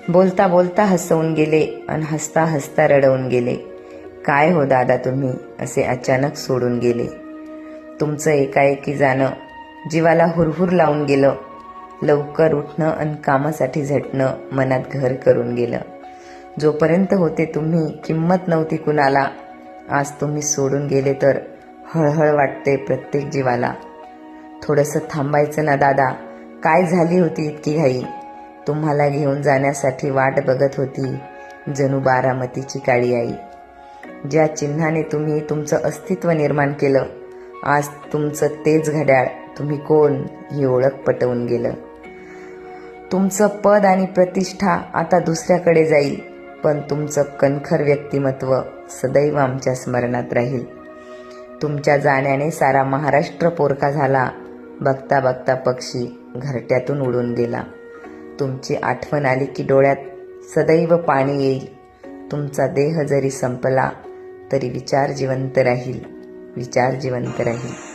बोलता बोलता हसवून गेले आणि हसता हसता रडवून गेले. काय हो दादा तुम्ही असे अचानक सोडून गेले. तुमचं एकाएकी जाणं जीवाला हुरहुर लावून गेलं. लवकर उठणं आणि कामासाठी झटणं मनात घर करून गेलं. जोपर्यंत होते तुम्ही किंमत नव्हती कुणाला. आज तुम्ही सोडून गेले तर हळहळ वाटते प्रत्येक जीवाला. थोडंसं थांबायचं ना दादा. काय झाली होती इतकी घाई. तुम्हाला घेऊन जाण्यासाठी वाट बघत होती जणू बारामतीची काळी आई. ज्या चिन्हाने तुम्ही तुमचं अस्तित्व निर्माण केलं, आज तुमचं तेच घड्याळ तुम्ही कोण ही ओळख पटवून गेलं. तुमचं पद आणि प्रतिष्ठा आता दुसऱ्याकडे जाईल, पण तुमचं कणखर व्यक्तिमत्व सदैव आमच्या स्मरणात राहील. तुमच्या जाण्याने सारा महाराष्ट्र पोरका झाला. बघता बघता पक्षी घरट्यातून उडून गेला. तुमची आठवण आली की डोळ्यात सदैव पाणी येईल. तुमचा देह जरी संपला तरी विचार जिवंत राहील, विचार जिवंत राहील.